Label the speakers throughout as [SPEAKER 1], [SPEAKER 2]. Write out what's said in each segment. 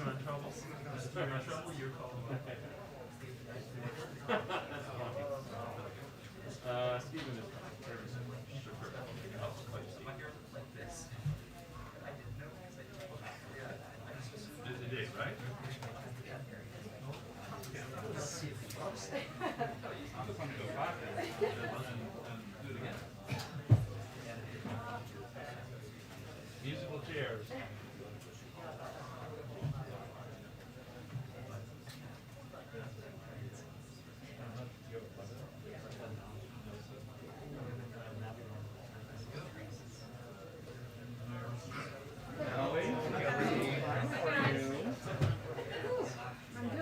[SPEAKER 1] you're in trouble. If you're in trouble, you're called.
[SPEAKER 2] Stephen is
[SPEAKER 1] Busy day, right?
[SPEAKER 2] I'm just going to go back and do it again.
[SPEAKER 1] Musical chairs.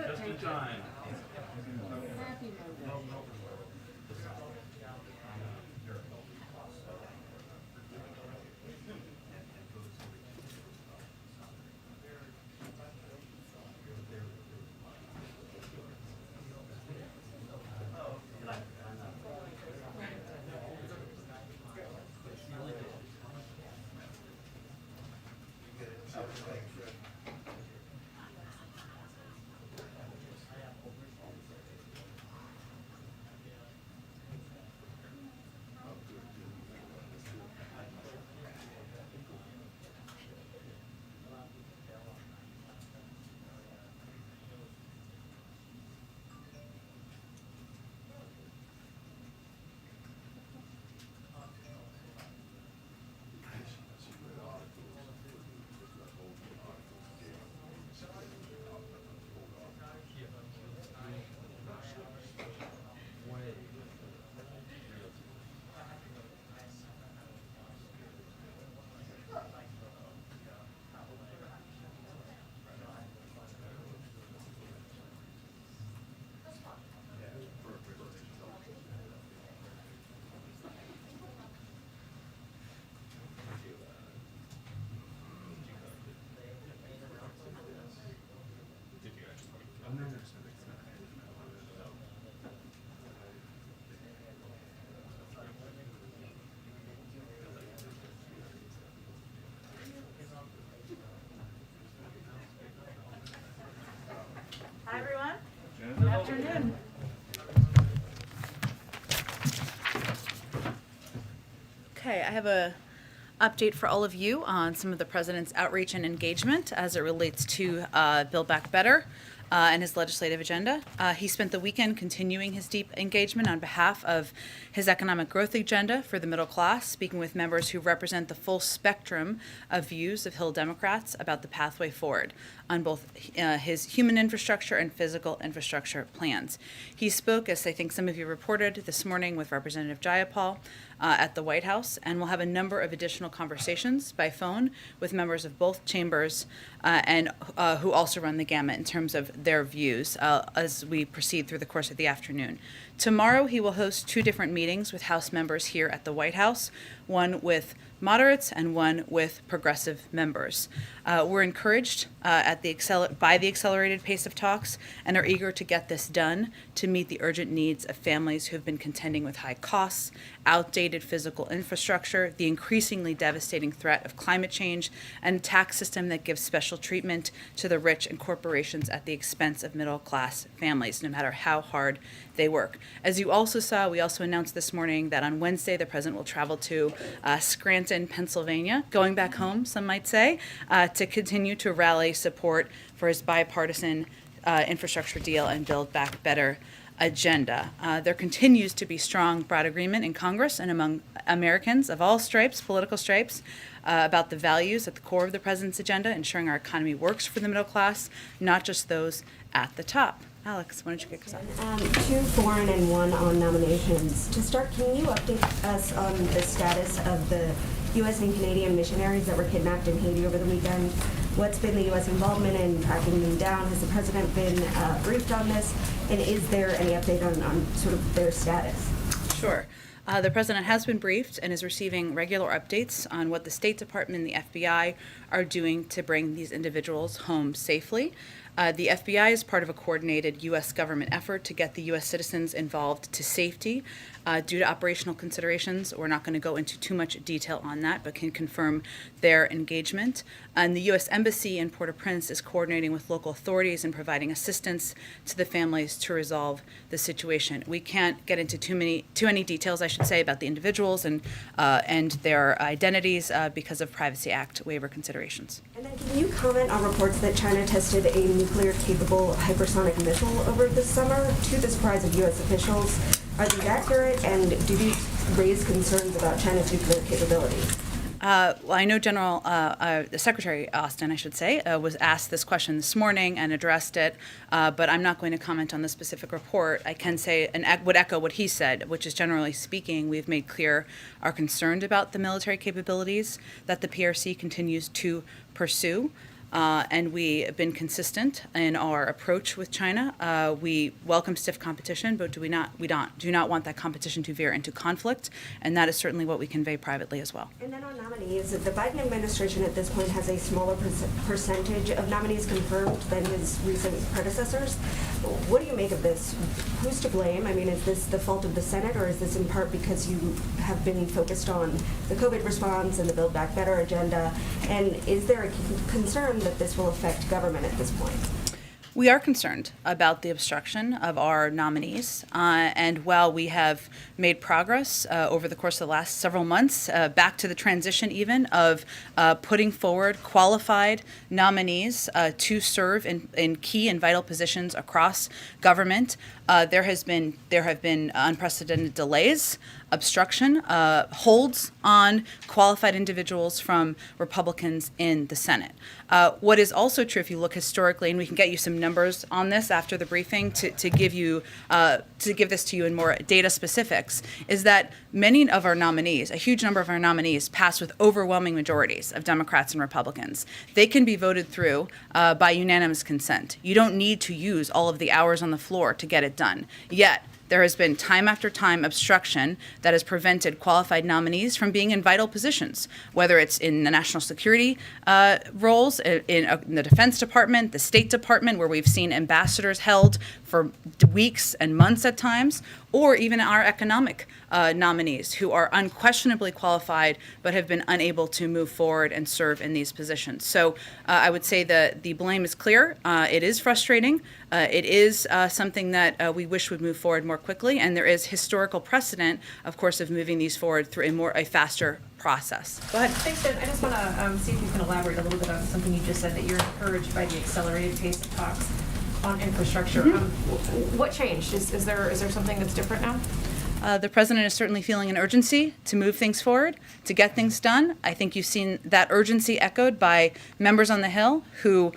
[SPEAKER 1] Just in time.
[SPEAKER 3] Hi, everyone. Good afternoon. Okay, I have a update for all of you on some of the president's outreach and engagement as it relates to Build Back Better and his legislative agenda. He spent the weekend continuing his deep engagement on behalf of his economic growth agenda for the middle class, speaking with members who represent the full spectrum of views of Hill Democrats about the pathway forward on both his human infrastructure and physical infrastructure plans. He spoke, as I think some of you reported this morning, with Representative Jayapal at the White House, and we'll have a number of additional conversations by phone with members of both chambers and who also run the gamut in terms of their views as we proceed through the course of the afternoon. Tomorrow, he will host two different meetings with House members here at the White House, one with moderates and one with progressive members. We're encouraged by the accelerated pace of talks and are eager to get this done to meet the urgent needs of families who have been contending with high costs, outdated physical infrastructure, the increasingly devastating threat of climate change, and a tax system that gives special treatment to the rich and corporations at the expense of middle-class families, no matter how hard they work. As you also saw, we also announced this morning that on Wednesday, the president will travel to Scranton, Pennsylvania, going back home, some might say, to continue to rally support for his bipartisan infrastructure deal and Build Back Better agenda. There continues to be strong, broad agreement in Congress and among Americans of all stripes, political stripes, about the values at the core of the president's agenda, ensuring our economy works for the middle class, not just those at the top. Alex, why don't you kick us off?
[SPEAKER 4] Two foreign and one on nominations. To start, can you update us on the status of the U.S. and Canadian missionaries that were kidnapped in Haiti over the weekend? What's been the U.S. involvement in tracking them down? Has the president been briefed on this? And is there any update on sort of their status?
[SPEAKER 3] Sure. The president has been briefed and is receiving regular updates on what the State Department and the FBI are doing to bring these individuals home safely. The FBI is part of a coordinated U.S. government effort to get the U.S. citizens involved to safety. Due to operational considerations, we're not going to go into too much detail on that, but can confirm their engagement. And the U.S. Embassy in Port-au-Prince is coordinating with local authorities and providing assistance to the families to resolve the situation. We can't get into too many details, I should say, about the individuals and their identities because of Privacy Act waiver considerations.
[SPEAKER 4] And then can you comment on reports that China tested a nuclear-capable hypersonic missile over the summer to the surprise of U.S. officials? Are these accurate, and do these raise concerns about China's nuclear capabilities?
[SPEAKER 3] Well, I know Secretary Austin, I should say, was asked this question this morning and addressed it, but I'm not going to comment on the specific report. I can say and would echo what he said, which is generally speaking, we've made clear our concern about the military capabilities that the PRC continues to pursue. And we have been consistent in our approach with China. We welcome stiff competition, but do not want that competition to veer into conflict, and that is certainly what we convey privately as well.
[SPEAKER 4] And then on nominees, the Biden administration at this point has a smaller percentage of nominees confirmed than his recent predecessors. What do you make of this? Who's to blame? I mean, is this the fault of the Senate, or is this in part because you have been focused on the COVID response and the Build Back Better agenda? And is there a concern that this will affect government at this point?
[SPEAKER 3] We are concerned about the obstruction of our nominees, and while we have made progress over the course of the last several months, back to the transition even of putting forward qualified nominees to serve in key and vital positions across government, there have been unprecedented delays, obstruction, holds on qualified individuals from Republicans in the Senate. What is also true, if you look historically, and we can get you some numbers on this after the briefing to give this to you in more data specifics, is that many of our nominees, a huge number of our nominees, pass with overwhelming majorities of Democrats and Republicans. They can be voted through by unanimous consent. You don't need to use all of the hours on the floor to get it done. Yet, there has been time after time obstruction that has prevented qualified nominees from being in vital positions, whether it's in the national security roles, in the Defense Department, the State Department, where we've seen ambassadors held for weeks and months at times, or even our economic nominees who are unquestionably qualified but have been unable to move forward and serve in these positions. So I would say that the blame is clear. It is frustrating. It is something that we wish would move forward more quickly, and there is historical precedent, of course, of moving these forward through a faster process. Go ahead.
[SPEAKER 5] Thanks, Jen. I just want to see if you can elaborate a little bit on something you just said, that you're encouraged by the accelerated pace of talks on infrastructure. What changed? Is there something that's different now?
[SPEAKER 3] The president is certainly feeling an urgency to move things forward, to get things done. I think you've seen that urgency echoed by members on the Hill who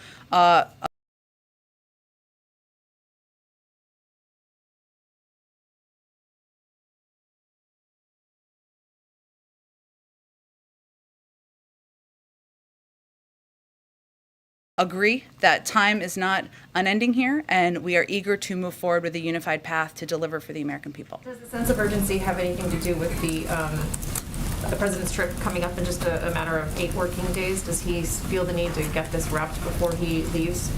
[SPEAKER 3] agree that time is not unending here, and we are eager to move forward with a unified path to deliver for the American people.
[SPEAKER 5] Does the sense of urgency have anything to do with the president's trip coming up in just a matter of 8 working days? Does he feel the need to get this wrapped before he leaves?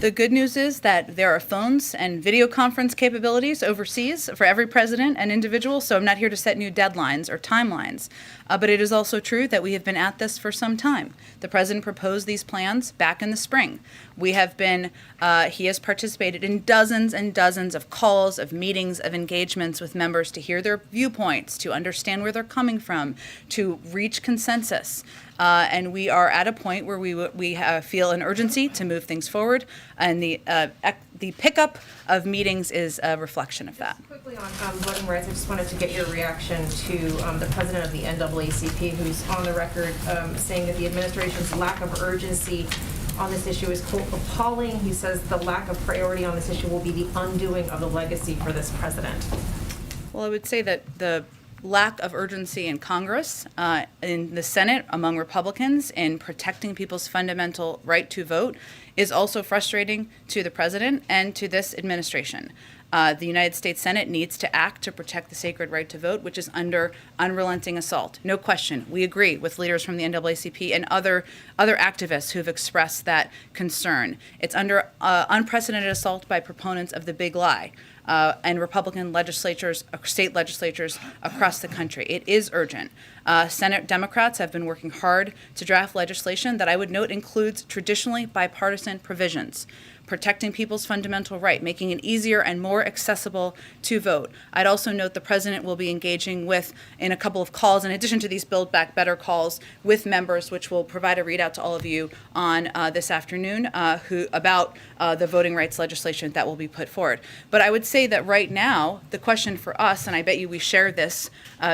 [SPEAKER 3] The good news is that there are phones and video conference capabilities overseas for every president and individual, so I'm not here to set new deadlines or timelines. But it is also true that we have been at this for some time. The president proposed these plans back in the spring. He has participated in dozens and dozens of calls, of meetings, of engagements with members to hear their viewpoints, to understand where they're coming from, to reach consensus. And we are at a point where we feel an urgency to move things forward, and the pickup of meetings is a reflection of that.
[SPEAKER 5] Just quickly on voting rights, I just wanted to get your reaction to the president of the NAACP, who's on the record saying that the administration's lack of urgency on this issue is, quote, appalling. He says the lack of priority on this issue will be the undoing of the legacy for this president.
[SPEAKER 3] Well, I would say that the lack of urgency in Congress, in the Senate, among Republicans, in protecting people's fundamental right to vote is also frustrating to the president and to this administration. The United States Senate needs to act to protect the sacred right to vote, which is under unrelenting assault. No question. We agree with leaders from the NAACP and other activists who've expressed that concern. It's under unprecedented assault by proponents of the big lie. And Republican legislatures, state legislatures across the country. It is urgent. Senate Democrats have been working hard to draft legislation that I would note includes traditionally bipartisan provisions, protecting people's fundamental right, making it easier and more accessible to vote. I'd also note the president will be engaging with, in a couple of calls, in addition to these Build Back Better calls, with members, which will provide a readout to all of you on this afternoon, about the voting rights legislation that will be put forward. But I would say that right now, the question for us, and I bet you we share this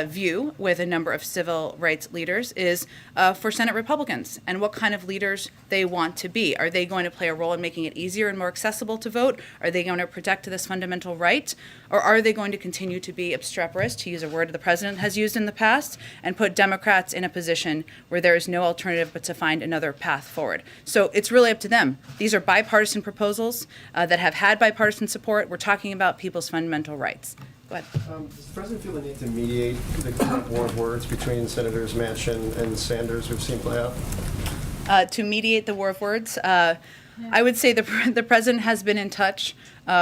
[SPEAKER 3] view with a number of civil rights leaders, is for Senate Republicans and what kind of leaders they want to be. Are they going to play a role in making it easier and more accessible to vote? Are they going to protect this fundamental right? Or are they going to continue to be obstreperous, to use a word the president has used in the past, and put Democrats in a position where there is no alternative but to find another path forward? So it's really up to them. These are bipartisan proposals that have had bipartisan support. We're talking about people's fundamental rights. Go ahead.
[SPEAKER 6] Does the president feel the need to mediate the current war of words between Senators Manchin and Sanders we've seen play out?
[SPEAKER 3] To mediate the war of words, I would say the president has been in touch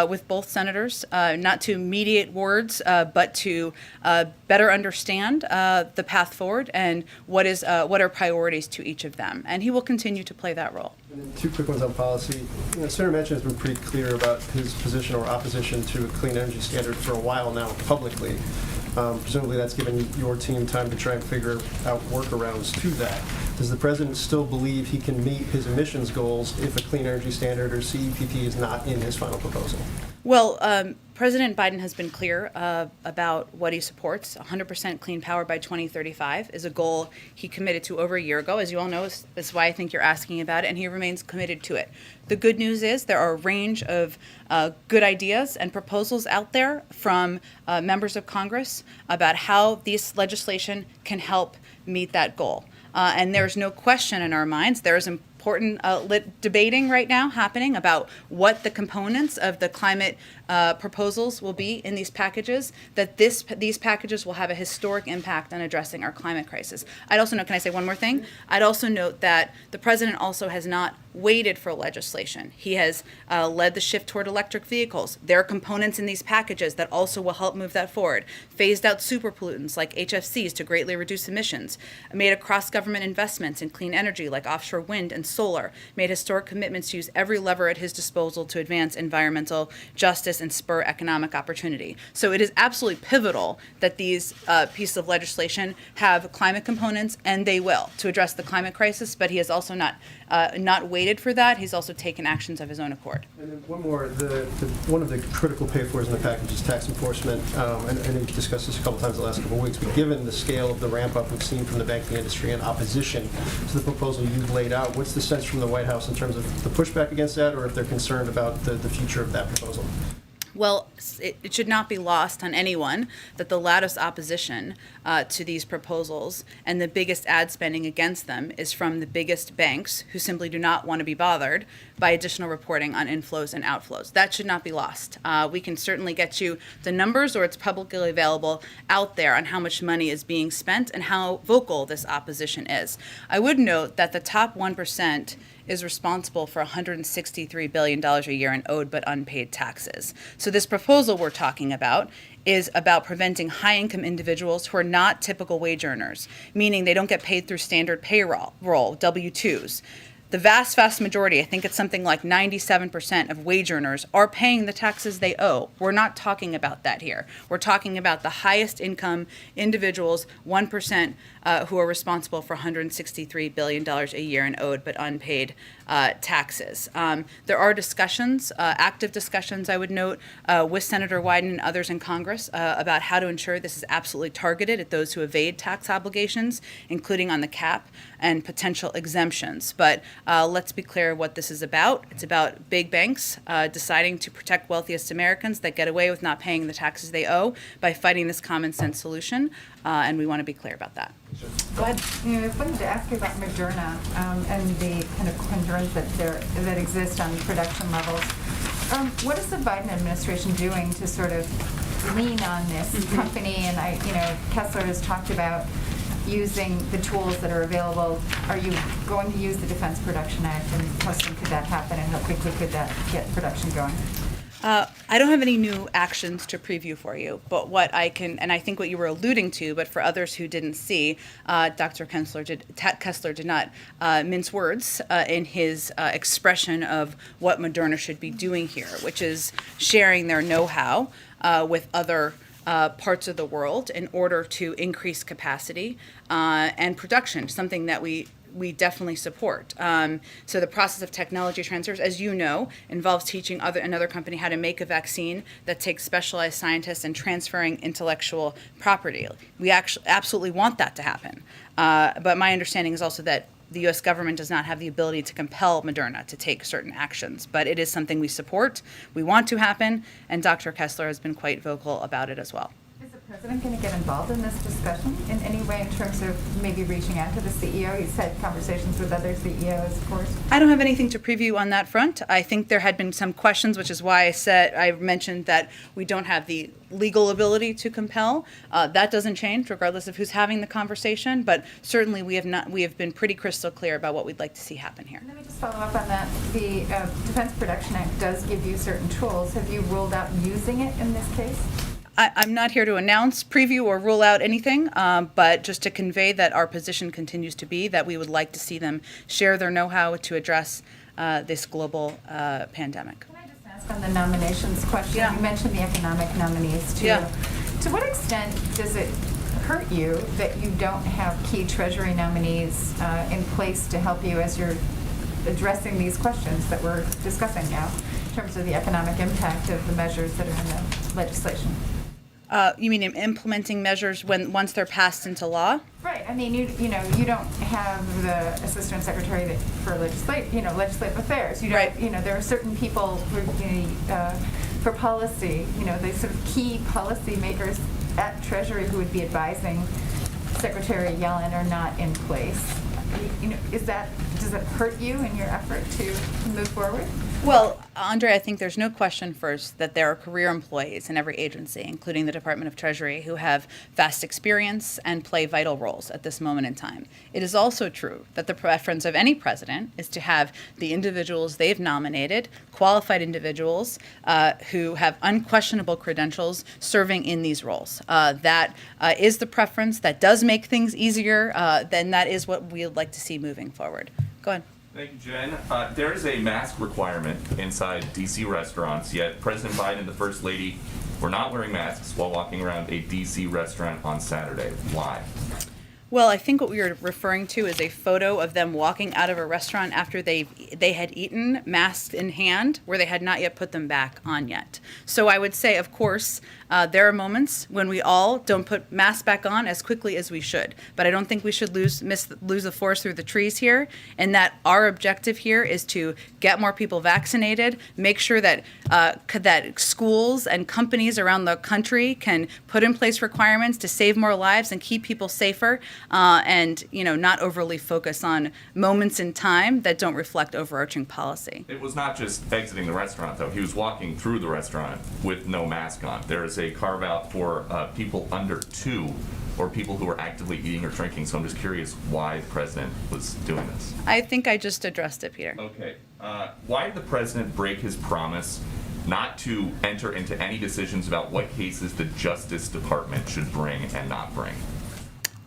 [SPEAKER 3] with both senators, not to mediate words, but to better understand the path forward and what are priorities to each of them. And he will continue to play that role.
[SPEAKER 6] And then two quick ones on policy. Senator Manchin has been pretty clear about his position or opposition to a clean energy standard for a while now publicly. Presumably that's given your team time to try and figure out workarounds to that. Does the president still believe he can meet his emissions goals if a clean energy standard or CEPP is not in his final proposal?
[SPEAKER 3] Well, President Biden has been clear about what he supports. 100% clean power by 2035 is a goal he committed to over a year ago. As you all know, that's why I think you're asking about it, and he remains committed to it. The good news is there are a range of good ideas and proposals out there from members of Congress about how this legislation can help meet that goal. And there's no question in our minds, there's important debating right now happening about what the components of the climate proposals will be in these packages, that these packages will have a historic impact on addressing our climate crisis. I'd also note, can I say one more thing? I'd also note that the president also has not waited for legislation. He has led the shift toward electric vehicles. There are components in these packages that also will help move that forward. Phased out super pollutants like HFCs to greatly reduce emissions. Made across government investments in clean energy like offshore wind and solar. Made historic commitments to use every lever at his disposal to advance environmental justice and spur economic opportunity. So it is absolutely pivotal that these pieces of legislation have climate components, and they will, to address the climate crisis, but he has also not waited for that. He's also taken actions of his own accord.
[SPEAKER 6] And then one more, one of the critical pay-fors in the package is tax enforcement. And I know you've discussed this a couple times the last couple of weeks, but given the scale of the ramp-up we've seen from the banking industry and opposition to the proposal you've laid out, what's the sense from the White House in terms of the pushback against that, or if they're concerned about the future of that proposal?
[SPEAKER 3] Well, it should not be lost on anyone that the loudest opposition to these proposals and the biggest ad spending against them is from the biggest banks who simply do not want to be bothered by additional reporting on inflows and outflows. That should not be lost. We can certainly get you the numbers, or it's publicly available out there on how much money is being spent and how vocal this opposition is. I would note that the top 1% is responsible for $163 billion a year in owed but unpaid taxes. So this proposal we're talking about is about preventing high-income individuals who are not typical wage earners, meaning they don't get paid through standard payroll, W-2s. The vast majority, I think it's something like 97% of wage earners are paying the taxes they owe. We're not talking about that here. We're talking about the highest income individuals, 1%, who are responsible for $163 billion a year in owed but unpaid taxes. There are discussions, active discussions, I would note, with Senator Wyden and others in Congress about how to ensure this is absolutely targeted at those who evade tax obligations, including on the cap and potential exemptions. But let's be clear what this is about. It's about big banks deciding to protect wealthiest Americans that get away with not paying the taxes they owe by fighting this common sense solution, and we want to be clear about that. Go ahead.
[SPEAKER 7] Yeah, I wanted to ask you about Moderna and the kind of concerns that exist on production levels. What is the Biden administration doing to sort of lean on this company? And Kessler has talked about using the tools that are available. Are you going to use the Defense Production Act, and how soon could that happen, and how quickly could that get production going?
[SPEAKER 3] I don't have any new actions to preview for you, but what I can, and I think what you were alluding to, but for others who didn't see, Dr. Kessler did not mince words in his expression of what Moderna should be doing here, which is sharing their know-how with other parts of the world in order to increase capacity and production, something that we definitely support. So the process of technology transfers, as you know, involves teaching another company how to make a vaccine that takes specialized scientists and transferring intellectual property. We actually absolutely want that to happen. But my understanding is also that the U.S. government does not have the ability to compel Moderna to take certain actions, but it is something we support, we want to happen, and Dr. Kessler has been quite vocal about it as well.
[SPEAKER 7] Is the president going to get involved in this discussion in any way in terms of maybe reaching out to the CEO? He's had conversations with other CEOs, of course.
[SPEAKER 3] I don't have anything to preview on that front. I think there had been some questions, which is why I mentioned that we don't have the legal ability to compel. That doesn't change regardless of who's having the conversation, but certainly we have been pretty crystal clear about what we'd like to see happen here.
[SPEAKER 7] Let me just follow up on that. The Defense Production Act does give you certain tools. Have you ruled out using it in this case?
[SPEAKER 3] I'm not here to announce, preview, or rule out anything, but just to convey that our position continues to be that we would like to see them share their know-how to address this global pandemic.
[SPEAKER 7] Can I just ask on the nominations question?
[SPEAKER 3] Yeah.
[SPEAKER 7] You mentioned the economic nominees, too.
[SPEAKER 3] Yeah.
[SPEAKER 7] To what extent does it hurt you that you don't have key Treasury nominees in place to help you as you're addressing these questions that we're discussing now in terms of the economic impact of the measures that are in the legislation?
[SPEAKER 3] You mean in implementing measures once they're passed into law?
[SPEAKER 7] Right. I mean, you don't have the Assistant Secretary for Legislative Affairs. You don't,
[SPEAKER 3] Right.
[SPEAKER 7] There are certain people for policy, the sort of key policy makers at Treasury who would be advising Secretary Yellen are not in place. Does it hurt you in your effort to move forward?
[SPEAKER 3] Well, Andre, I think there's no question first that there are career employees in every agency, including the Department of Treasury, who have vast experience and play vital roles at this moment in time. It is also true that the preference of any president is to have the individuals they've nominated, qualified individuals who have unquestionable credentials serving in these roles. That is the preference. That does make things easier. Then that is what we would like to see moving forward. Go ahead.
[SPEAKER 8] Thank you, Jen. There is a mask requirement inside D.C. restaurants, yet President Biden and the First Lady were not wearing masks while walking around a D.C. restaurant on Saturday. Why?
[SPEAKER 3] Well, I think what we were referring to is a photo of them walking out of a restaurant after they had eaten, masks in hand, where they had not yet put them back on yet. So I would say, of course, there are moments when we all don't put masks back on as quickly as we should. But I don't think we should lose the forest through the trees here, and that our objective here is to get more people vaccinated, make sure that that schools and companies around the country can put in place requirements to save more lives and keep people safer. And not overly focus on moments in time that don't reflect overarching policy.
[SPEAKER 8] It was not just exiting the restaurant, though. He was walking through the restaurant with no mask on. There is a carve-out for people under 2 or people who are actively eating or drinking. So I'm just curious why the president was doing this.
[SPEAKER 3] I think I just addressed it, Peter.
[SPEAKER 8] Okay. Why did the president break his promise not to enter into any decisions about what cases the Justice Department should bring and not bring?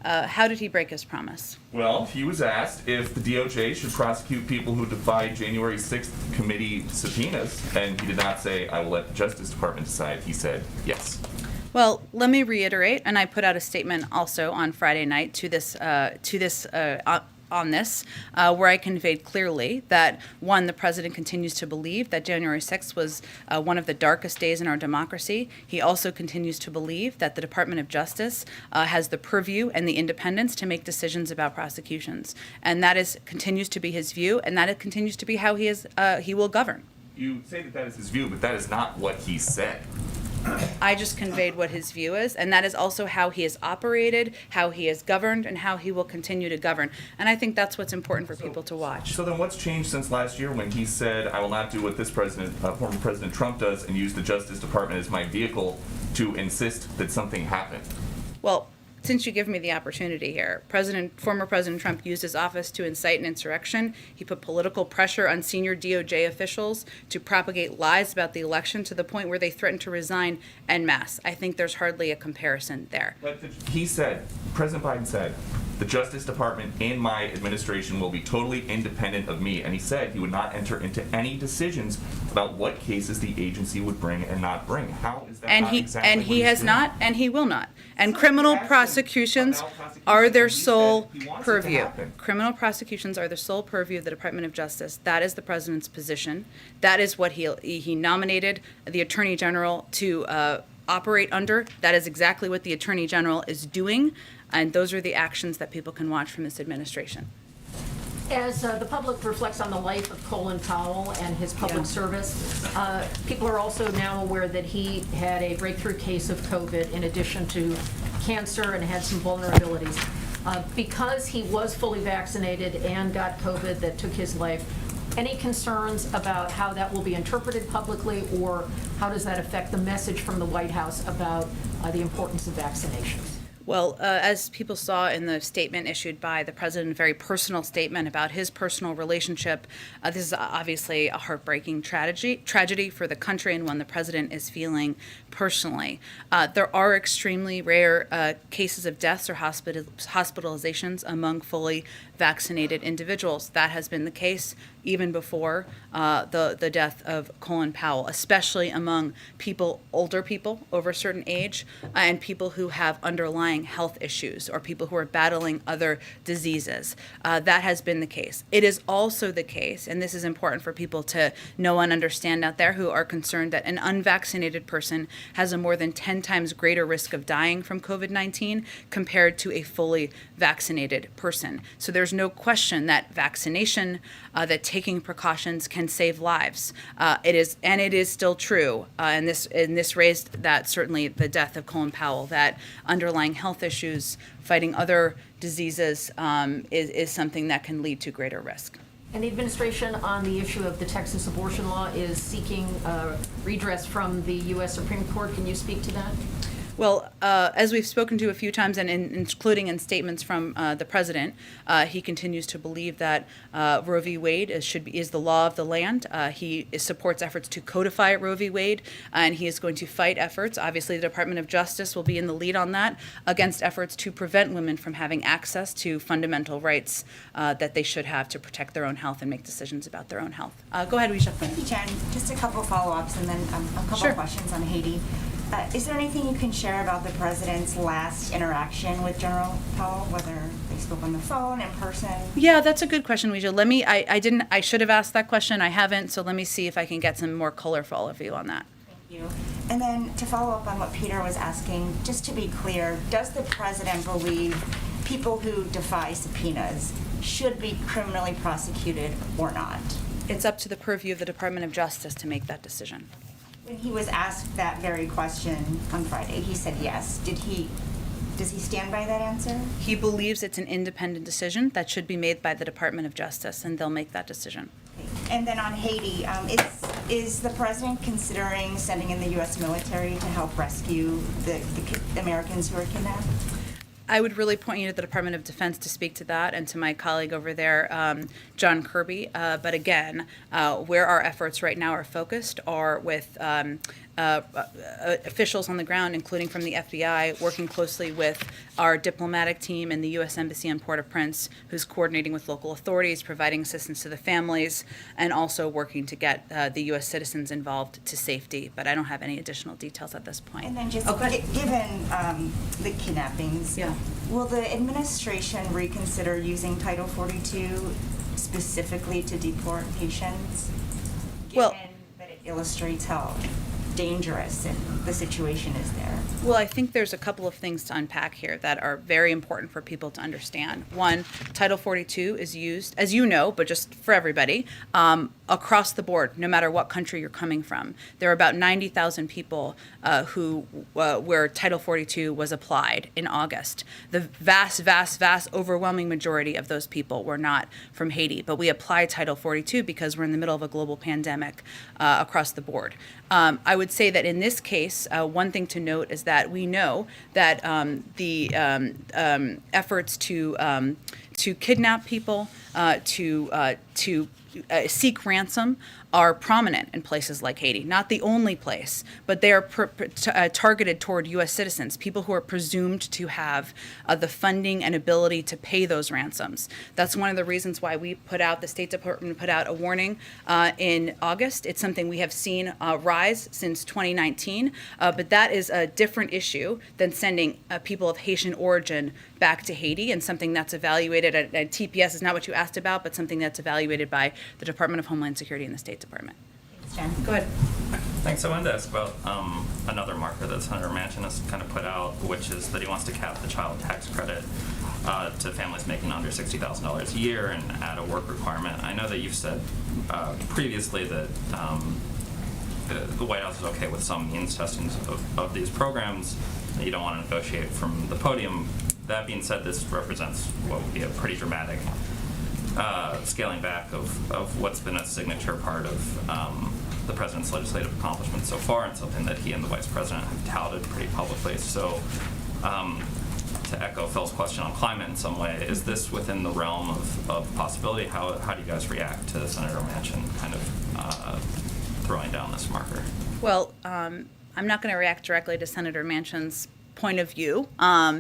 [SPEAKER 3] How did he break his promise?
[SPEAKER 8] Well, he was asked if the DOJ should prosecute people who defied January 6th committee subpoenas, and he did not say, I will let the Justice Department decide. He said, yes.
[SPEAKER 3] Well, let me reiterate, and I put out a statement also on Friday night on this, where I conveyed clearly that, one, the president continues to believe that January 6th was one of the darkest days in our democracy. He also continues to believe that the Department of Justice has the purview and the independence to make decisions about prosecutions. And that continues to be his view, and that continues to be how he will govern.
[SPEAKER 8] You say that is his view, but that is not what he said.
[SPEAKER 3] I just conveyed what his view is, and that is also how he has operated, how he has governed, and how he will continue to govern. And I think that's what's important for people to watch.
[SPEAKER 8] So then what's changed since last year when he said, I will not do what this president, former President Trump does and use the Justice Department as my vehicle to insist that something happened?
[SPEAKER 3] Well, since you give me the opportunity here, former President Trump used his office to incite an insurrection. He put political pressure on senior DOJ officials to propagate lies about the election to the point where they threatened to resign en masse. I think there's hardly a comparison there.
[SPEAKER 8] But he said, President Biden said, the Justice Department and my administration will be totally independent of me. And he said he would not enter into any decisions about what cases the agency would bring and not bring. How is that
[SPEAKER 3] And
[SPEAKER 8] not
[SPEAKER 3] he
[SPEAKER 8] exactly
[SPEAKER 3] and
[SPEAKER 8] what
[SPEAKER 3] he
[SPEAKER 8] he's
[SPEAKER 3] has
[SPEAKER 8] doing?
[SPEAKER 3] not, and he will not. And
[SPEAKER 8] So
[SPEAKER 3] criminal
[SPEAKER 8] he asked him
[SPEAKER 3] prosecutions
[SPEAKER 8] about prosecutions,
[SPEAKER 3] are their
[SPEAKER 8] and he said
[SPEAKER 3] sole
[SPEAKER 8] he wants it to
[SPEAKER 3] purview.
[SPEAKER 8] happen.
[SPEAKER 3] Criminal prosecutions are the sole purview of the Department of Justice. That is the president's position. That is what he nominated the Attorney General to operate under. That is exactly what the Attorney General is doing, and those are the actions that people can watch from this administration.
[SPEAKER 9] As the public reflects on the life of Colin Powell and his public
[SPEAKER 3] Yeah.
[SPEAKER 9] service, people are also now aware that he had a breakthrough case of COVID in addition to cancer and had some vulnerabilities. Because he was fully vaccinated and got COVID that took his life, any concerns about how that will be interpreted publicly, or how does that affect the message from the White House about the importance of vaccinations?
[SPEAKER 3] Well, as people saw in the statement issued by the president, a very personal statement about his personal relationship, this is obviously a heartbreaking tragedy for the country, and one the president is feeling personally. There are extremely rare cases of deaths or hospitalizations among fully vaccinated individuals. That has been the case even before the death of Colin Powell, especially among older people over a certain age, and people who have underlying health issues or people who are battling other diseases. That has been the case. It is also the case, and this is important for people to know and understand out there who are concerned, that an unvaccinated person has a more than 10 times greater risk of dying from COVID-19 compared to a fully vaccinated person. So there's no question that vaccination, that taking precautions can save lives. It is still true, and this raised that, certainly the death of Colin Powell, that underlying health issues, fighting other diseases, is something that can lead to greater risk.
[SPEAKER 9] And the administration on the issue of the Texas abortion law is seeking redress from the U.S. Supreme Court. Can you speak to that?
[SPEAKER 3] Well, as we've spoken to a few times, and including in statements from the president, he continues to believe that Roe v. Wade is the law of the land. He supports efforts to codify Roe v. Wade, and he is going to fight efforts. Obviously, the Department of Justice will be in the lead on that, against efforts to prevent women from having access to fundamental rights that they should have to protect their own health and make decisions about their own health. Go ahead, Risha.
[SPEAKER 10] Thank you, Jen. Just a couple follow-ups and then a couple
[SPEAKER 3] Sure.
[SPEAKER 10] of questions on Haiti. Is there anything you can share about the president's last interaction with General Powell, whether they spoke on the phone, in person?
[SPEAKER 3] Yeah, that's a good question, Risha. I should have asked that question. I haven't, so let me see if I can get some more color for all of you on that.
[SPEAKER 10] Thank you. And then to follow up on what Peter was asking, just to be clear, does the president believe people who defy subpoenas should be criminally prosecuted or not?
[SPEAKER 3] It's up to the purview of the Department of Justice to make that decision.
[SPEAKER 10] When he was asked that very question on Friday, he said yes. Does he stand by that answer?
[SPEAKER 3] He believes it's an independent decision that should be made by the Department of Justice, and they'll make that decision.
[SPEAKER 10] And then on Haiti, is the president considering sending in the U.S. military to help rescue the Americans who are kidnapped?
[SPEAKER 3] I would really point you to the Department of Defense to speak to that, and to my colleague over there, John Kirby. But again, where our efforts right now are focused are with officials on the ground, including from the FBI, working closely with our diplomatic team and the U.S. Embassy in Port-au-Prince, who's coordinating with local authorities, providing assistance to the families, and also working to get the U.S. citizens involved to safety. But I don't have any additional details at this point.
[SPEAKER 10] And then just
[SPEAKER 3] Okay.
[SPEAKER 10] given the kidnappings,
[SPEAKER 3] Yeah.
[SPEAKER 10] will the administration reconsider using Title 42 specifically to deport patients?
[SPEAKER 3] Well-
[SPEAKER 10] Given that it illustrates how dangerous and the situation is there?
[SPEAKER 3] Well, I think there's a couple of things to unpack here that are very important for people to understand. One, Title 42 is used, as you know, but just for everybody, across the board, no matter what country you're coming from. There are about 90,000 people where Title 42 was applied in August. The vast, overwhelming majority of those people were not from Haiti, but we applied Title 42 because we're in the middle of a global pandemic across the board. I would say that in this case, one thing to note is that we know that the efforts to kidnap people, to seek ransom are prominent in places like Haiti. Not the only place, but they are targeted toward U.S. citizens, people who are presumed to have the funding and ability to pay those ransoms. That's one of the reasons why we the State Department put out a warning in August. It's something we have seen rise since 2019, but that is a different issue than sending people of Haitian origin back to Haiti, and something that's evaluated at TPS is not what you asked about, but something that's evaluated by the Department of Homeland Security and the State Department.
[SPEAKER 10] Thanks, Jen.
[SPEAKER 3] Go ahead.
[SPEAKER 11] Thanks. I wanted to ask about another marker that Senator Manchin has kind of put out, which is that he wants to cap the child tax credit to families making under $60,000 a year and add a work requirement. I know that you've said previously that the White House is okay with some means testing of these programs, that you don't want to negotiate from the podium. That being said, this represents what would be a pretty dramatic scaling back of what's been a signature part of the president's legislative accomplishments so far, and something that he and the vice president have touted pretty publicly. So to echo Phil's question on climate in some way, is this within the realm of possibility? How do you guys react to Senator Manchin kind of throwing down this marker?
[SPEAKER 3] Well, I'm not going to react directly to Senator Manchin's point of view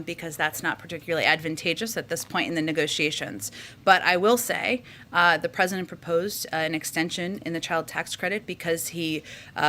[SPEAKER 3] because that's not particularly advantageous at this point in the negotiations. But I will say the president proposed an extension in the child tax credit because he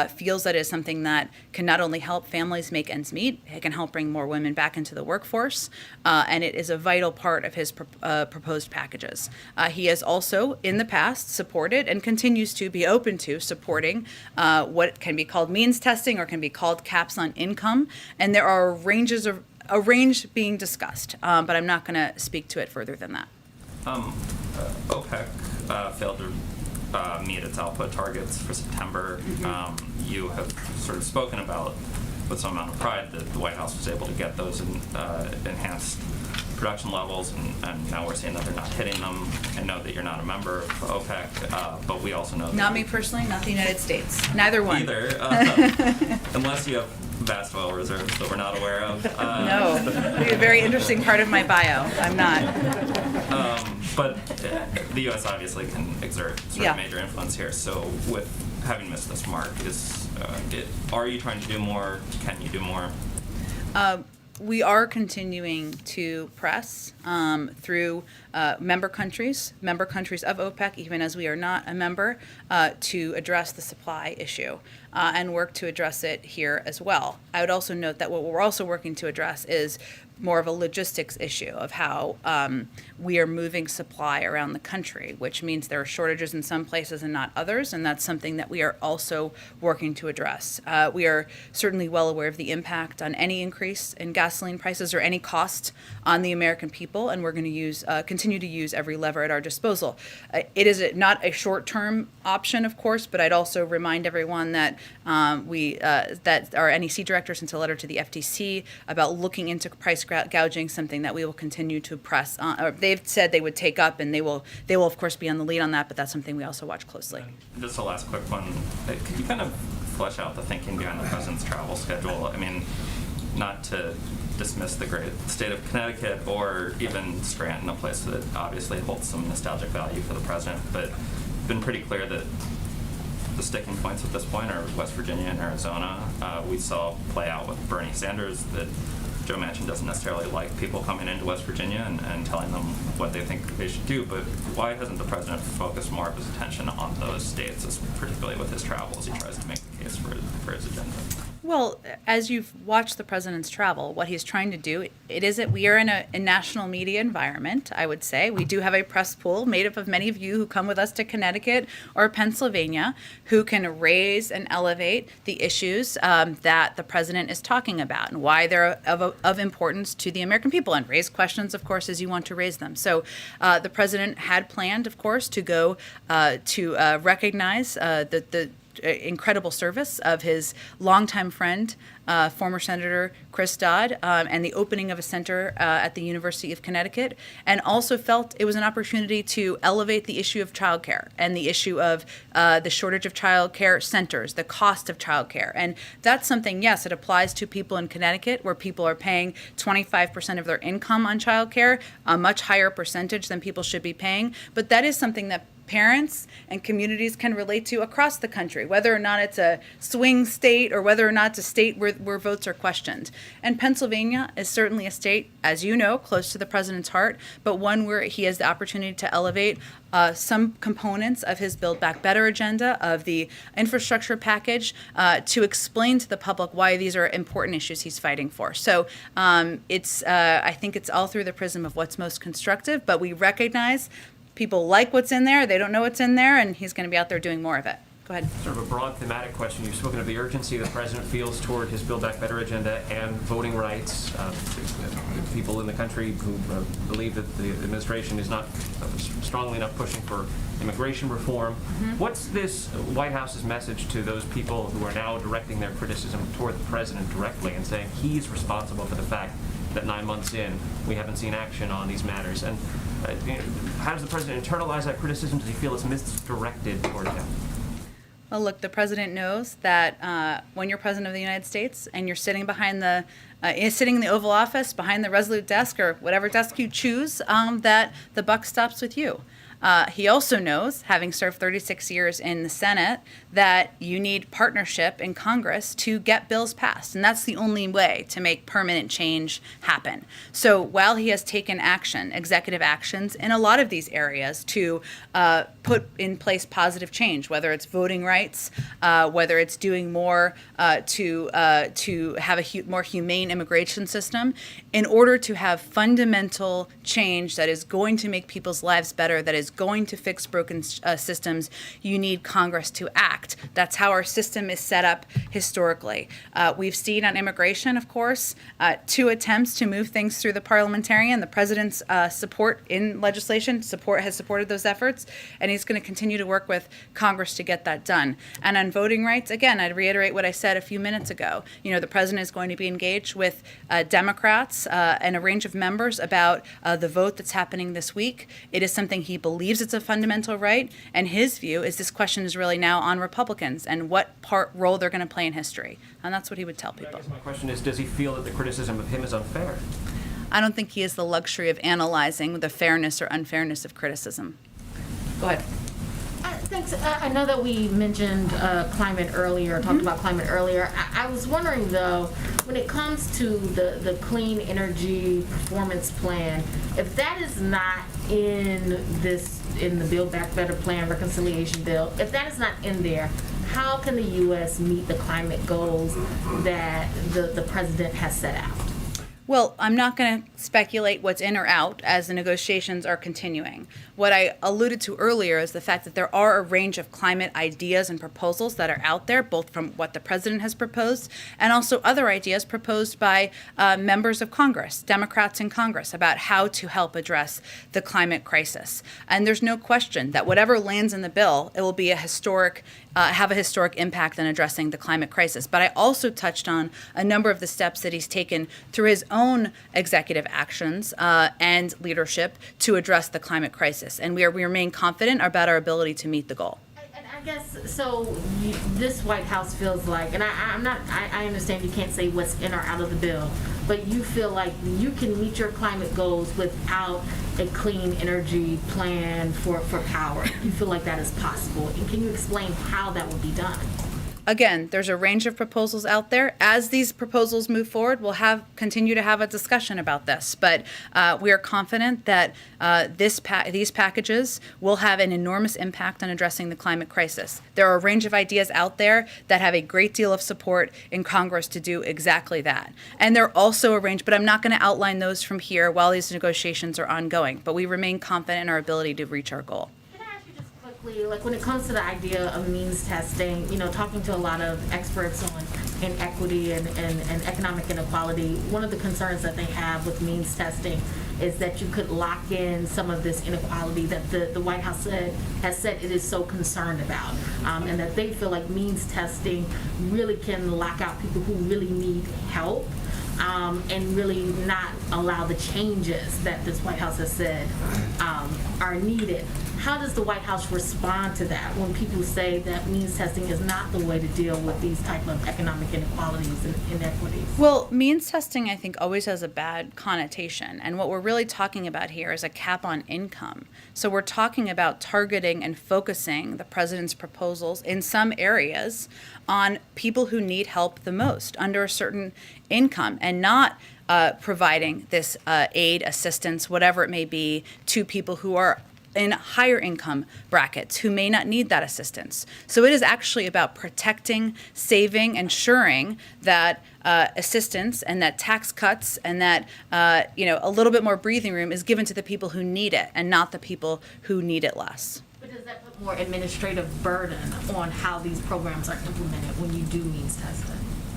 [SPEAKER 3] feels that is something that can not only help families make ends meet, it can help bring more women back into the workforce, and it is a vital part of his proposed packages. He has also, in the past, supported and continues to be open to supporting what can be called means testing or can be called caps on income, and there are a range being discussed, but I'm not going to speak to it further than that.
[SPEAKER 11] OPEC failed to meet its output targets for September. Mm-hmm. You have sort of spoken about, with some amount of pride, that the White House was able to get those enhanced production levels, and now we're seeing that they're not hitting them. I know that you're not a member of OPEC, but we also know that...
[SPEAKER 3] Not me personally, not the United States. Neither one.
[SPEAKER 11] Either, unless you have vast oil reserves that we're not aware of.
[SPEAKER 3] No, it's a very interesting part of my bio. I'm not.
[SPEAKER 11] But the U.S. obviously can exert sort of major influence here. So with having missed this mark, are you trying to do more? Can you do more?
[SPEAKER 3] We are continuing to press through member countries of OPEC, even as we are not a member, to address the supply issue and work to address it here as well. I would also note that what we're also working to address is more of a logistics issue of how we are moving supply around the country, which means there are shortages in some places and not others, and that's something that we are also working to address. We are certainly well aware of the impact on any increase in gasoline prices or any cost on the American people, and we're going to continue to use every lever at our disposal. It is not a short-term option, of course, but I'd also remind everyone that that our NEC director sent a letter to the FTC about looking into price gouging, something that we will continue to press on, or they've said they would take up, and they will of course be on the lead on that, but that's something we also watch closely.
[SPEAKER 11] And just a last quick one. Could you kind of flesh out the thinking behind the president's travel schedule? I mean, not to dismiss the great state of Connecticut or even Scranton, a place that obviously holds some nostalgic value for the president, but it's been pretty clear that the sticking points at this point are West Virginia and Arizona. We saw play out with Bernie Sanders that Joe Manchin doesn't necessarily like people coming into West Virginia and telling them what they think they should do, but why hasn't the president focused more of his attention on those states, particularly with his travels? He tries to make the case for his agenda.
[SPEAKER 3] Well, as you've watched the president's travel, what he's trying to do, we are in a national media environment, I would say. We do have a press pool made up of many of you who come with us to Connecticut or Pennsylvania who can raise and elevate the issues that the president is talking about and why they're of importance to the American people, and raise questions, of course, as you want to raise them. So the president had planned, of course, to go to recognize the incredible service of his longtime friend, former Senator Chris Dodd, and the opening of a center at the University of Connecticut, and also felt it was an opportunity to elevate the issue of childcare and the issue of the shortage of childcare centers, the cost of childcare. And that's something, yes, it applies to people in Connecticut where people are paying 25% of their income on childcare, a much higher percentage than people should be paying. But that is something that parents and communities can relate to across the country, whether or not it's a swing state or whether or not it's a state where votes are questioned. And Pennsylvania is certainly a state, as you know, close to the president's heart, but one where he has the opportunity to elevate some components of his Build Back Better agenda, of the infrastructure package, to explain to the public why these are important issues he's fighting for. So I think it's all through the prism of what's most constructive, but we recognize people like what's in there, they don't know what's in there, and he's going to be out there doing more of it. Go ahead.
[SPEAKER 12] Sort of a broad thematic question. You've spoken of the urgency the president feels toward his Build Back Better agenda and voting rights. People in the country who believe that the administration is not strongly enough pushing for immigration reform. Mm-hmm. What's this White House's message to those people who are now directing their criticism toward the president directly and saying he's responsible for the fact that 9 months in we haven't seen action on these matters? And how does the president internalize that criticism? Does he feel it's misdirected toward him?
[SPEAKER 3] Well, look, the president knows that when you're president of the United States and you're sitting behind sitting in the Oval Office, behind the Resolute desk or whatever desk you choose, that the buck stops with you. He also knows, having served 36 years in the Senate, that you need partnership in Congress to get bills passed. And that's the only way to make permanent change happen. So while he has taken action, executive actions, in a lot of these areas to put in place positive change, whether it's voting rights, whether it's doing more to have a more humane immigration system, in order to have fundamental change that is going to make people's lives better, that is going to fix broken systems, you need Congress to act. That's how our system is set up historically. We've seen on immigration, of course, 2 attempts to move things through the parliamentarian. The president's support in legislation has supported those efforts, and he's going to continue to work with Congress to get that done. And on voting rights, again, I'd reiterate what I said a few minutes ago. The president is going to be engaged with Democrats and a range of members about the vote that's happening this week. It is something he believes it's a fundamental right, and his view is this question is really now on Republicans and what role they're going to play in history. And that's what he would tell people.
[SPEAKER 12] I guess my question is, does he feel that the criticism of him is unfair?
[SPEAKER 3] I don't think he has the luxury of analyzing the fairness or unfairness of criticism. Go ahead.
[SPEAKER 9] Thanks. I know that we mentioned climate earlier, talked about climate earlier. I was wondering, though, when it comes to the clean energy performance plan, if that is not in the Build Back Better plan, reconciliation bill, if that is not in there, how can the U.S. meet the climate goals that the president has set out?
[SPEAKER 3] Well, I'm not going to speculate what's in or out as the negotiations are continuing. What I alluded to earlier is the fact that there are a range of climate ideas and proposals that are out there, both from what the president has proposed and also other ideas proposed by members of Congress, Democrats in Congress, about how to help address the climate crisis. And there's no question that whatever lands in the bill, it will be have a historic impact on addressing the climate crisis. But I also touched on a number of the steps that he's taken through his own executive actions and leadership to address the climate crisis. And we remain confident about our ability to meet the goal.
[SPEAKER 9] And I guess, so this White House feels like, and I understand you can't say what's in or out of the bill, but you feel like you can meet your climate goals without a clean energy plan for power. You feel like that is possible. And can you explain how that would be done?
[SPEAKER 3] again, there's a range of proposals out there. As these proposals move forward, we'll continue to have a discussion about this. But we are confident that these packages will have an enormous impact on addressing the climate crisis. There are a range of ideas out there that have a great deal of support in Congress to do exactly that. And there are also a range, but I'm not going to outline those from here while these negotiations are ongoing. But we remain confident in our ability to reach our goal.
[SPEAKER 9] Can I ask you just quickly, like when it comes to the idea of means testing, talking to a lot of experts on inequity and economic inequality, one of the concerns that they have with means testing is that you could lock in some of this inequality that the White House has said it is so concerned about, and that they feel like means testing really can lock out people who really need help, and really not allow the changes that this White House has said are needed. How does the White House respond to that when people say that means testing is not the way to deal with these type of economic inequalities and inequities?
[SPEAKER 3] Well, means testing, I think, always has a bad connotation. And what we're really talking about here is a cap on income. So we're talking about targeting and focusing the president's proposals in some areas on people who need help the most under a certain income, and not providing this aid, assistance, whatever it may be, to people who are in higher income brackets who may not need that assistance. So it is actually about protecting, saving, ensuring that assistance and that tax cuts and that a little bit more breathing room is given to the people who need it and not the people who need it less.
[SPEAKER 9] But does that put more administrative burden on how these programs are implemented when you do means testing?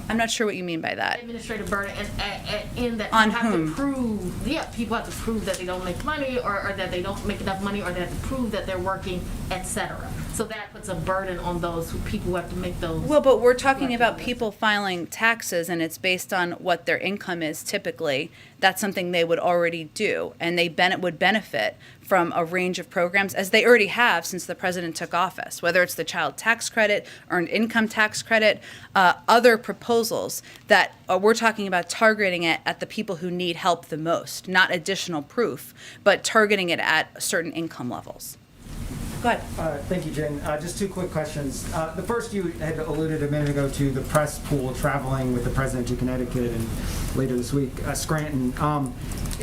[SPEAKER 3] I'm not sure what you mean by that.
[SPEAKER 9] Administrative burden in that
[SPEAKER 3] On
[SPEAKER 9] you have
[SPEAKER 3] whom?
[SPEAKER 9] to prove, people have to prove that they don't make money or that they don't make enough money or they have to prove that they're working, etc. So that puts a burden on those people who have to make those.
[SPEAKER 3] Well, but we're talking about people filing taxes, and it's based on what their income is typically. That's something they would already do, and they would benefit from a range of programs, as they already have since the president took office, whether it's the child tax credit, earned income tax credit, other proposals that we're talking about targeting it at the people who need help the most, not additional proof, but targeting it at certain income levels. Go ahead.
[SPEAKER 13] Thank you, Jen. Just two quick questions. The first, you had alluded a minute ago to the press pool traveling with the president to Connecticut and later this week, Scranton.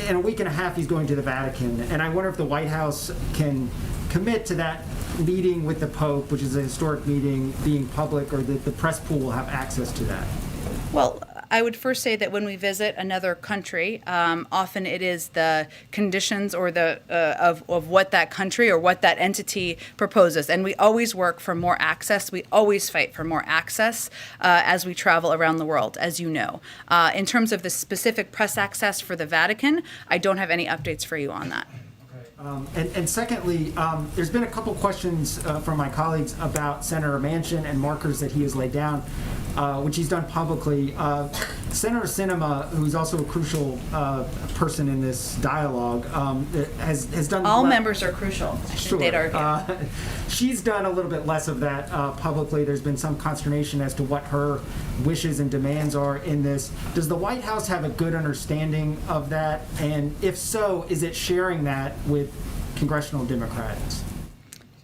[SPEAKER 13] In a week and a half, he's going to the Vatican. And I wonder if the White House can commit to that meeting with the Pope, which is a historic meeting, being public, or that the press pool will have access to that.
[SPEAKER 3] Well, I would first say that when we visit another country, often it is the conditions or the of what that country or what that entity proposes. And we always work for more access. We always fight for more access as we travel around the world, as you know. In terms of the specific press access for the Vatican, I don't have any updates for you on that.
[SPEAKER 13] And secondly, there's been a couple questions from my colleagues about Senator Manchin and markers that he has laid down, which he's done publicly. Senator Sinema, who's also a crucial person in this dialogue, has done...
[SPEAKER 3] All members are crucial.
[SPEAKER 13] Sure.
[SPEAKER 3] They'd argue.
[SPEAKER 13] She's done a little bit less of that publicly. There's been some consternation as to what her wishes and demands are in this. Does the White House have a good understanding of that? And if so, is it sharing that with congressional Democrats?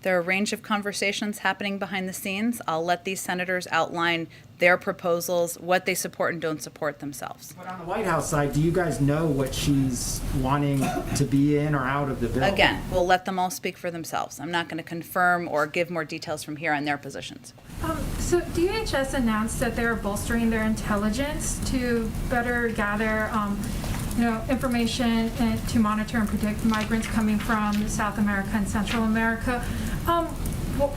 [SPEAKER 3] There are a range of conversations happening behind the scenes. I'll let these senators outline their proposals, what they support and don't support themselves.
[SPEAKER 13] But on the White House side, do you guys know what she's wanting to be in or out of the bill?
[SPEAKER 3] Again, we'll let them all speak for themselves. I'm not going to confirm or give more details from here on their positions.
[SPEAKER 14] So DHS announced that they're bolstering their intelligence to better gather information and to monitor and predict migrants coming from South America and Central America.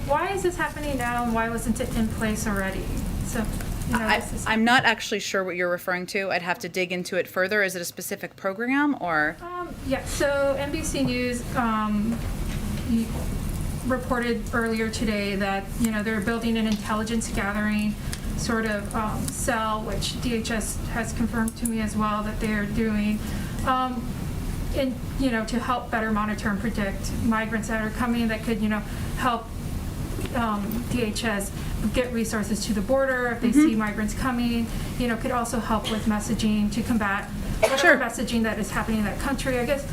[SPEAKER 14] Why is this happening now, and why wasn't it in place already? So,
[SPEAKER 3] I'm not actually sure what you're referring to. I'd have to dig into it further. Is it a specific program or?
[SPEAKER 14] Yeah. So NBC News reported earlier today that they're building an intelligence gathering sort of cell, which DHS has confirmed to me as well that they're doing, to help better monitor and predict migrants that are coming, that could, help DHS get resources to the border if they see migrants coming, could also help with messaging to combat whatever messaging that is happening in that country. I guess,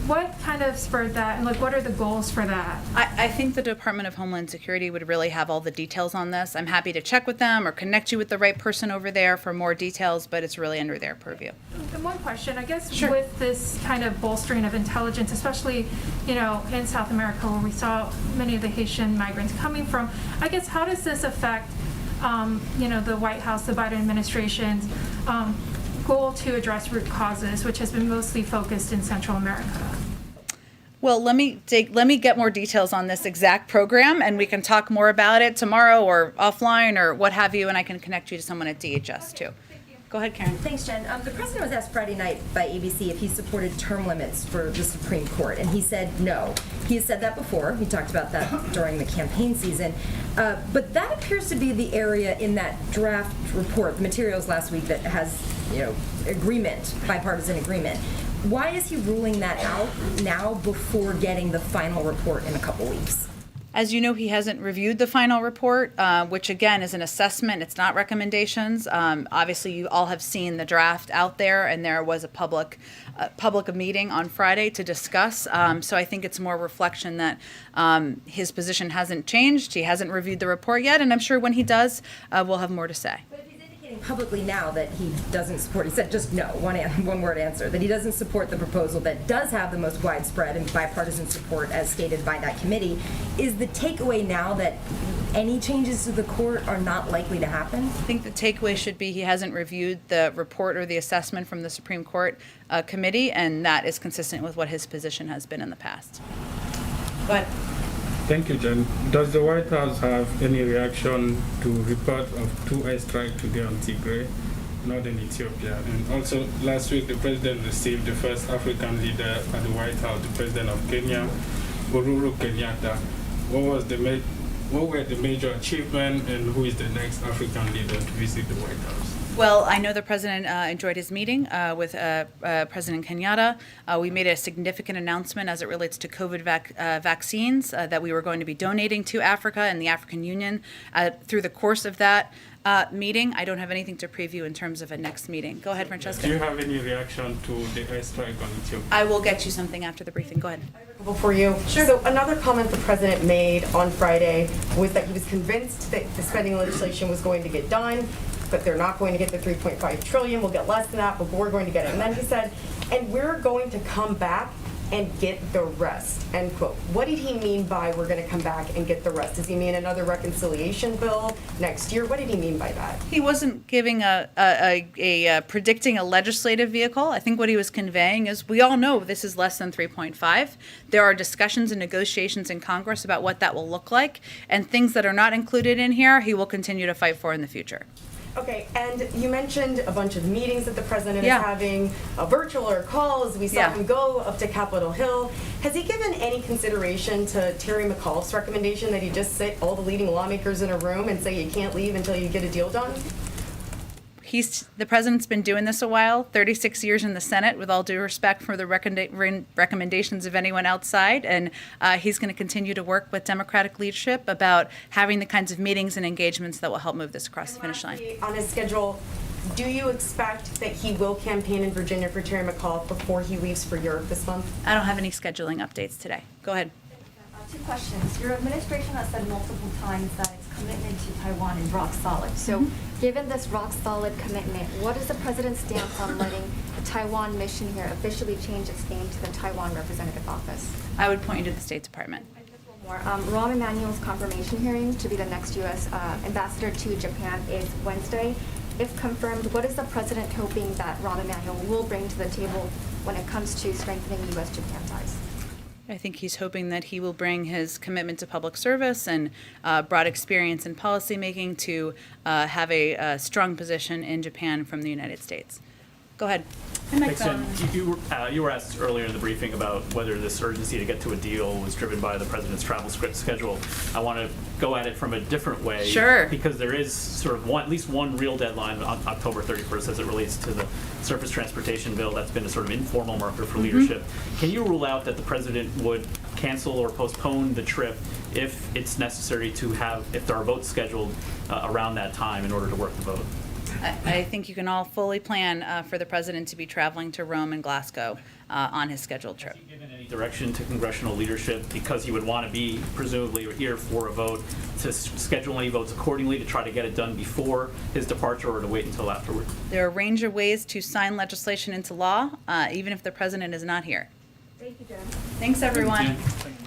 [SPEAKER 14] what kind of spurred that, and like what are the goals for that?
[SPEAKER 3] I think the Department of Homeland Security would really have all the details on this. I'm happy to check with them or connect you with the right person over there for more details, but it's really under their purview.
[SPEAKER 14] And one question, I guess,
[SPEAKER 3] Sure.
[SPEAKER 14] with this kind of bolstering of intelligence, especially, you know, in South America where we saw many of the Haitian migrants coming from, I guess, how does this affect, you know, the White House, the Biden administration's goal to address root causes, which has been mostly focused in Central America?
[SPEAKER 3] Well, let me get more details on this exact program, and we can talk more about it tomorrow or offline or what have you, and I can connect you to someone at DHS too. Go ahead, Karen.
[SPEAKER 15] Thanks, Jen. The president was asked Friday night by ABC if he supported term limits for the Supreme Court, and he said no. He has said that before. He talked about that during the campaign season. But that appears to be the area in that draft report, the materials last week, that has, you know, agreement, bipartisan agreement. Why is he ruling that out now before getting the final report in a couple weeks?
[SPEAKER 3] As you know, he hasn't reviewed the final report, which again is an assessment. It's not recommendations. Obviously, you all have seen the draft out there, and there was a public meeting on Friday to discuss. So I think it's more reflection that his position hasn't changed. He hasn't reviewed the report yet, and I'm sure when he does, we'll have more to say.
[SPEAKER 15] Publicly now that he doesn't support, he said just no, one word answer, that he doesn't support the proposal that does have the most widespread and bipartisan support as stated by that committee. Is the takeaway now that any changes to the court are not likely to happen?
[SPEAKER 3] I think the takeaway should be he hasn't reviewed the report or the assessment from the Supreme Court committee, and that is consistent with what his position has been in the past. But
[SPEAKER 2] Thank you, Jen. Does the White House have any reaction to report of 2 airstrikes today on Tigray, northern Ethiopia? And also, last week the president received the first African leader at the White House, the president of Kenya, Uhuru Kenyatta. What were the major achievements, and who is the next African leader to visit the White House?
[SPEAKER 3] well, I know the president enjoyed his meeting with President Kenyatta. We made a significant announcement as it relates to COVID vaccines that we were going to be donating to Africa and the African Union through the course of that meeting. I don't have anything to preview in terms of a next meeting. Go ahead, Francesca.
[SPEAKER 2] Do you have any reaction to the airstrike on Ethiopia?
[SPEAKER 3] I will get you something after the briefing. Go ahead.
[SPEAKER 16] For you. Sure. So another comment the president made on Friday was that he was convinced that the spending legislation was going to get done, but they're not going to get the 3.5 trillion. We'll get less than that, but we're going to get it. And then he said, and we're going to come back and get the rest, end quote. What did he mean by we're going to come back and get the rest? Does he mean another reconciliation bill next year? What did he mean by that?
[SPEAKER 3] He wasn't giving predicting a legislative vehicle. I think what he was conveying is we all know this is less than 3.5. There are discussions and negotiations in Congress about what that will look like, and things that are not included in here, he will continue to fight for in the future.
[SPEAKER 16] Okay, and you mentioned a bunch of meetings that the president is having, virtual or calls. We saw him go up to Capitol Hill. Has he given any consideration to Terry McAuliffe's recommendation that he just sit all the leading lawmakers in a room and say you can't leave until you get a deal done?
[SPEAKER 3] The president's been doing this a while, 36 years in the Senate, with all due respect for the recommendations of anyone outside, and he's going to continue to work with Democratic leadership about having the kinds of meetings and engagements that will help move this across the finish line.
[SPEAKER 16] On his schedule, do you expect that he will campaign in Virginia for Terry McAuliffe before he leaves for Europe this month?
[SPEAKER 3] I don't have any scheduling updates today. Go ahead.
[SPEAKER 17] 2 questions. Your administration has said multiple times that its commitment to Taiwan is rock solid. So given this rock solid commitment, what is the president's stance on letting the Taiwan mission here officially change its name to the Taiwan Representative Office?
[SPEAKER 3] I would point you to the State Department.
[SPEAKER 17] Rahm Emanuel's confirmation hearing to be the next U.S. ambassador to Japan is Wednesday. If confirmed, what is the president hoping that Rahm Emanuel will bring to the table when it comes to strengthening U.S.-Japan ties?
[SPEAKER 3] I think he's hoping that he will bring his commitment to public service and broad experience in policymaking to have a strong position in Japan from the United States. Go ahead.
[SPEAKER 18] Thanks, Jen. You were asked earlier in the briefing about whether this urgency to get to a deal was driven by the president's travel schedule. I want to go at it from a different way.
[SPEAKER 3] Sure.
[SPEAKER 18] Because there is sort of at least one real deadline on October 31st as it relates to the surface transportation bill. That's been a sort of informal marker for leadership. Can you rule out that the president would cancel or postpone the trip if it's necessary to have, if there are votes scheduled around that time in order to work the vote?
[SPEAKER 3] I think you can all fully plan for the president to be traveling to Rome and Glasgow on his scheduled trip.
[SPEAKER 18] Given any direction to congressional leadership, because he would want to be presumably here for a vote, to schedule any votes accordingly to try to get it done before his departure or to wait until afterward?
[SPEAKER 3] There are a range of ways to sign legislation into law, even if the president is not here.
[SPEAKER 4] Thank you, Jen.
[SPEAKER 3] Thanks, everyone.
[SPEAKER 18] Thank you.